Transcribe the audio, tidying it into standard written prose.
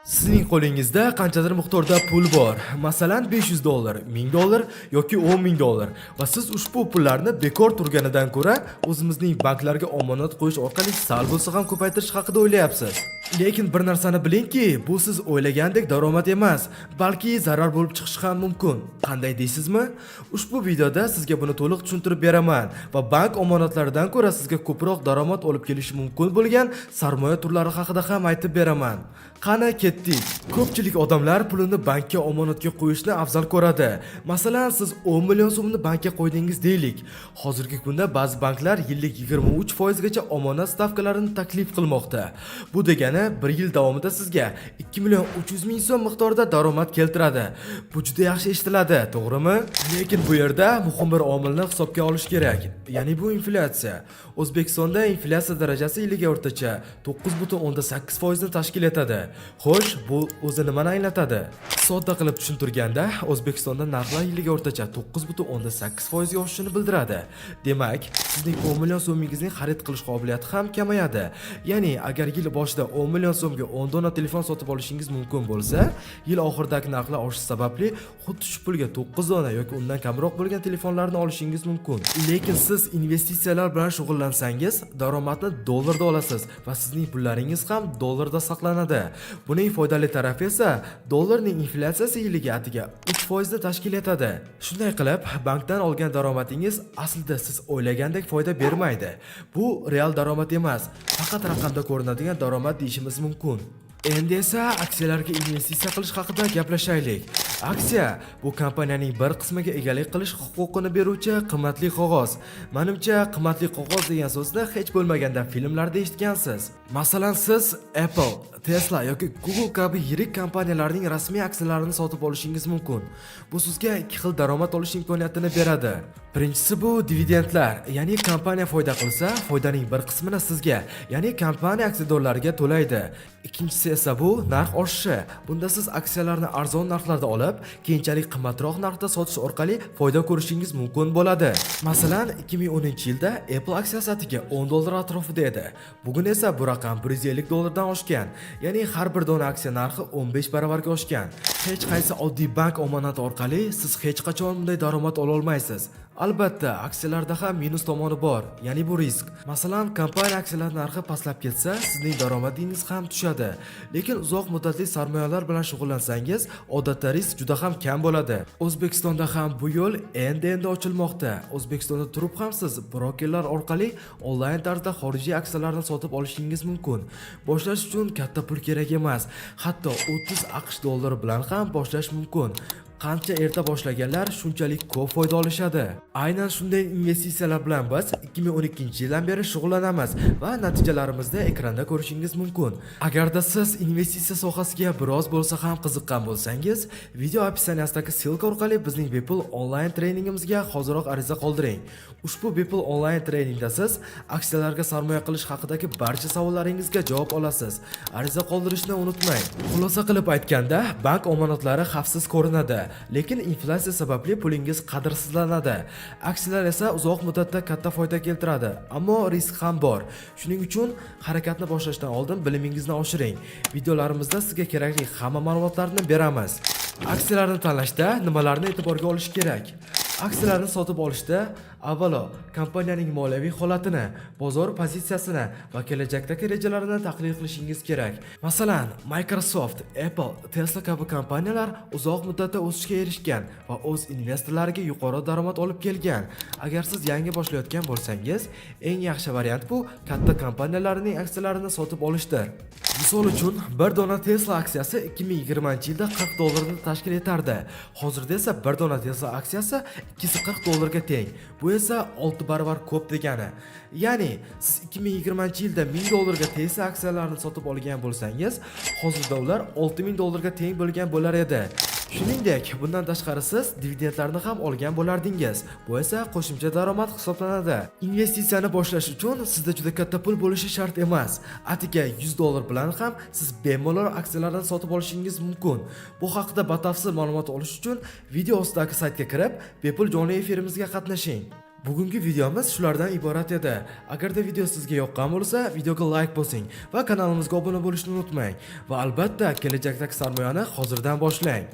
Sizning qo'lingizda qanchadir miqdorda pul bor. Masalan, $500, $1000 yoki $10,000 va siz ushbu pullarni bekor turganidan ko'ra o'zimizning banklarga omonat qo'yish orqali sal bo'lsa ham ko'paytirish haqida o'ylayapsiz. Lekin bir narsani bilingki, bu siz o'ylagandek daromad emas, balki zarar bo'lib chiqishi ham mumkin. Qanday deysizmi? Ushbu videoda sizga buni to'liq tushuntirib beraman va bank omonatlaridan ko'ra sizga ko'proq daromad olib kelishi mumkin bo'lgan sarmoya turlari haqida ham aytib beraman. Qani ketdik. Ko'pchilik odamlar pulini bankka omonatga qo'yishni afzal ko'radi. Masalan, siz 10 million so'mni bankka qo'ydingiz deylik. Hozirgi kunda ba'zi banklar yillik 23% gacha omonat stavkalarini taklif qilmoqda. Bu degani 1 yil davomida sizga 2 million 300 ming so'm miqdorida daromad keltiradi. Bu juda yaxshi eshitiladi, to'g'rimi? Lekin bu yerda muhim bir omilni hisobga olish kerak. Ya'ni bu inflyatsiya. O'zbekistonda inflyatsiya darajasi yiliga o'rtacha 9.8% ni tashkil etadi. Xo'sh, bu o'zi nimani anglatadi? Sodda qilib tushuntirganda, O'zbekistonda narxlar yiliga o'rtacha 9.8% ga oshishini bildiradi. Demak, sizning 10 million so'mingizning xarid qilish qobiliyati ham kamayadi. Ya'ni, agar yil boshida 10 million so'mga 10 dona telefon sotib olishingiz mumkin bo'lsa, yil oxiridagi narxlar oshishi sababli xuddi shu pulga 9 dona yoki undan kamroq bo'lgan telefonlarni olishingiz mumkin. Lekin siz investitsiyalar bilan shug'ullansangiz, daromadni dollarda olasiz va sizning pullaringiz ham dollarda saqlanadi. Buning foydali tarafi esa dollarning inflyatsiyasi yiliga atiga 3% ni tashkil etadi. Shunday qilib, bankdan olgan daromadingiz aslida siz o'ylagandek foyda bermaydi. Bu real daromad emas, faqat raqamda ko'rinadigan daromad deyishimiz mumkin. Endi esa aksiyalarga investitsiya qilish haqida gaplashaylik. Aksiya bu kompaniyaning bir qismiga egalik qilish huquqini beruvchi qimmatli qog'oz. Menimcha, qimmatli qog'oz degan so'zni hech bo'lmaganda filmlarda eshitgansiz. Masalan, siz Apple, Tesla yoki Google kabi yirik kompaniyalarning rasmiy aksiyalarini sotib olishingiz mumkin. Bu sizga ikki xil daromad olish imkoniyatini beradi. Birinchisi bu dividendlar, ya'ni kompaniya foyda qilsa, foydaning bir qismini sizga, ya'ni kompaniya aksiyadorlariga to'laydi. Ikkinchisi esa bu narx oshishi. Bunda siz aksiyalarni arzon narxlarda olib, keyinchalik qimmatroq narxda sotish orqali foyda ko'rishingiz mumkin bo'ladi. Masalan, 2010-yilda Apple aksiyasi atiga $10 atrofida edi. Bugun esa bu raqam $150 dan oshgan. Ya'ni har bir dona aksiya narxi 15 baravarga oshgan. Hech qaysi oddiy bank omonati orqali siz hech qachon bunday daromad ola olmaysiz. Albatta, aksiyalarda ham minus tomoni bor, ya'ni bu risk. Masalan, kompaniya aksiyalar narxi pastlab ketsa, sizning daromadingiz ham tushadi. Lekin uzoq muddatli sarmoyalar bilan shug'ullansangiz, odatda risk juda ham kam bo'ladi. O'zbekistonda ham bu yo'l endi ochilmoqda. O'zbekistonda turib ham siz brokerlar orqali onlayn tarzda xorijiy aksiyalarni sotib olishingiz mumkin. Boshlash uchun katta pul kerak emas. Hatto 30 AQSh dollari bilan ham boshlash mumkin. Qancha erta boshlaganlar shunchalik ko'p foyda olishadi. Aynan shunday investitsiyalar bilan biz 2012-yildan beri shug'ullanamiz va natijalarimizni ekranda ko'rishingiz mumkin. Agarda siz investitsiya sohasiga biroz bo'lsa ham qiziqqan bo'lsangiz, video opsiyasidagi silka orqali bizning bepul onlayn treningimizga hoziroq ariza qoldiring. Ushbu bepul onlayn treningda siz aksiyalarga sarmoya qilish haqidagi barcha savollaringizga javob olasiz. Ariza qoldirishni unutmang. Xulosa qilib aytganda, bank omonatlari xavfsiz ko'rinadi. Lekin inflyatsiya sababli pulingiz qadrsizlanadi. Aksiyalar esa uzoq muddatda katta foyda keltiradi, ammo risk ham bor. Shuning uchun harakatni boshlashdan oldin bilimingizni oshiring. Videolarimizda sizga kerakli hamma ma'lumotlarni beramiz. Aksiyalarni tanlashda nimalarni e'tiborga olish kerak? Aksiyalarni sotib olishda avvalo kompaniyaning moliyaviy holatini, bozor pozitsiyasini va kelajakdagi rejalarini tahlil qilishingiz kerak. Masalan, Microsoft, Apple, Tesla kabi kompaniyalar uzoq muddatda o'sishga erishgan va o'z investorlariga yuqori daromad olib kelgan. Agar siz yangi boshlayotgan bo'lsangiz, eng yaxshi variant bu katta kompaniyalarning aksiyalarini sotib olishdir. Misol uchun, bir dona Tesla aksiyasi 2020-yilda $40 ni tashkil etardi. Hozirda esa bir dona Tesla aksiyasi $240 ga teng. Bu esa 6 baravar ko'p degani. Ya'ni, siz 2020-yilda $1000 ga Tesla aksiyalarini sotib olgan bo'lsangiz, hozirda ular $6000 ga teng bo'lgan bo'lar edi. Shuningdek, bundan tashqari siz dividendlarni ham olgan bo'lardingiz. Bu esa qo'shimcha daromad hisoblanadi. Investitsiyani boshlash uchun sizda juda katta pul bo'lishi shart emas. Atiga $100 bilan ham siz bemalol aksiyalarni sotib olishingiz mumkin. Bu haqida batafsil ma'lumot olish uchun video ostidagi saytga kirib, bepul jonli efirimizga qatnashing. Bugungi videomiz shulardan iborat edi. Agarda video sizga yoqqan bo'lsa, videoga like bosing va kanalimizga obuna bo'lishni unutmang. Va albatta, kelajakdagi sarmoyani hozirdan boshlang.